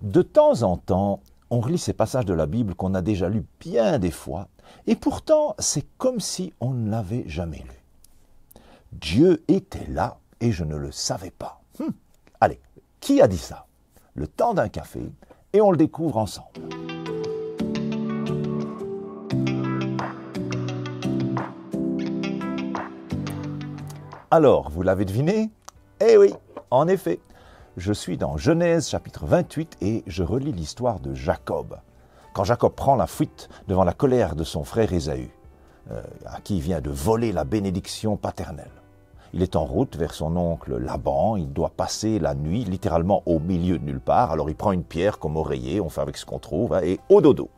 De temps en temps, on relit ces passages de la Bible qu'on a déjà lus bien des fois, et pourtant c'est comme si on ne l'avait jamais lu. Dieu était là et je ne le savais pas. Allez, qui a dit ça? Le temps d'un café, et on le découvre ensemble. Alors, vous l'avez deviné? Eh oui, en effet, je suis dans Genèse chapitre 28 et je relis l'histoire de Jacob. Quand Jacob prend la fuite devant la colère de son frère Ésaü, à qui il vient de voler la bénédiction paternelle. Il est en route vers son oncle Laban, il doit passer la nuit littéralement au milieu de nulle part, alors il prend une pierre comme oreiller, on fait avec ce qu'on trouve, et au dodo.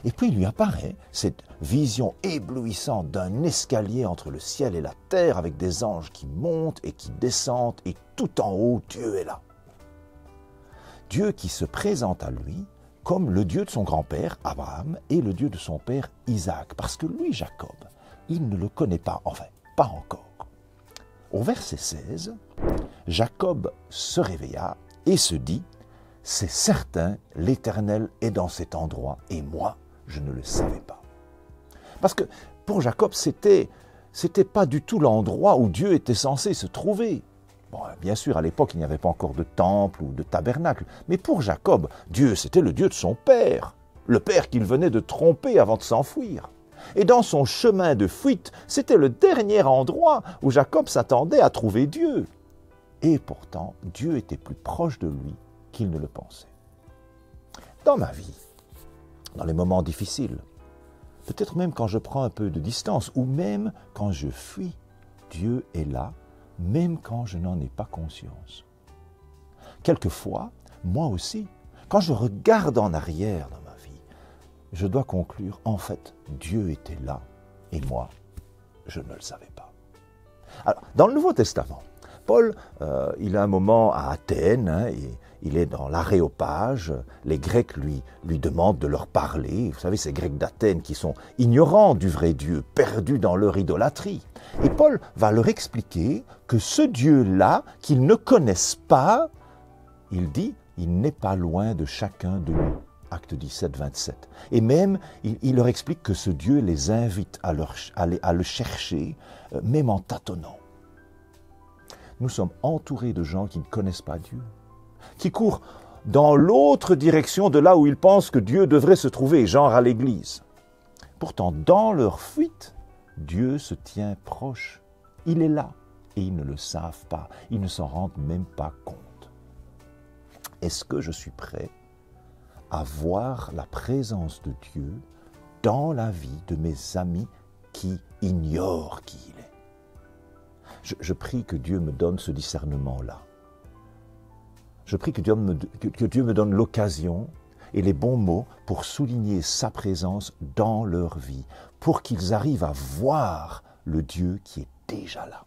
Et puis il lui apparaît cette vision éblouissante d'un escalier entre le ciel et la terre avec des anges qui montent et qui descendent et tout en haut, Dieu est là. Dieu qui se présente à lui comme le Dieu de son grand-père, Abraham, et le Dieu de son père, Isaac. Parce que lui, Jacob, il ne le connaît pas, enfin, pas encore. Au verset 16, Jacob se réveilla et se dit « C'est certain, l'Éternel est dans cet endroit, et moi, je ne le savais pas. » Parce que pour Jacob, c'était pas du tout l'endroit où Dieu était censé se trouver. Bon, bien sûr, à l'époque, il n'y avait pas encore de temple ou de tabernacle, mais pour Jacob, Dieu, c'était le Dieu de son père, le père qu'il venait de tromper avant de s'enfuir. Et dans son chemin de fuite, c'était le dernier endroit où Jacob s'attendait à trouver Dieu. Et pourtant, Dieu était plus proche de lui qu'il ne le pensait. Dans ma vie, dans les moments difficiles, peut-être même quand je prends un peu de distance, ou même quand je fuis, Dieu est là, même quand je n'en ai pas conscience. Quelquefois, moi aussi, quand je regarde en arrière dans ma vie, je dois conclure, en fait, Dieu était là, et moi, je ne le savais pas. Alors, dans le Nouveau Testament, Paul, il a un moment à Athènes, et il est dans l'Aréopage, les Grecs lui demandent de leur parler, vous savez, ces Grecs d'Athènes qui sont ignorants du vrai Dieu, perdus dans leur idolâtrie. Et Paul va leur expliquer que ce Dieu-là, qu'ils ne connaissent pas, il dit, il n'est pas loin de chacun de nous. Acte 17, 27. Et même, il leur explique que ce Dieu les invite à le chercher, même en tâtonnant. Nous sommes entourés de gens qui ne connaissent pas Dieu, qui courent dans l'autre direction de là où ils pensent que Dieu devrait se trouver, genre à l'église. Pourtant, dans leur fuite, Dieu se tient proche. Il est là et ils ne le savent pas, ils ne s'en rendent même pas compte. Est-ce que je suis prêt à voir la présence de Dieu dans la vie de mes amis qui ignorent qui il est? Je prie que Dieu me donne ce discernement-là. Je prie que Dieu me donne l'occasion et les bons mots pour souligner sa présence dans leur vie, pour qu'ils arrivent à voir le Dieu qui est déjà là.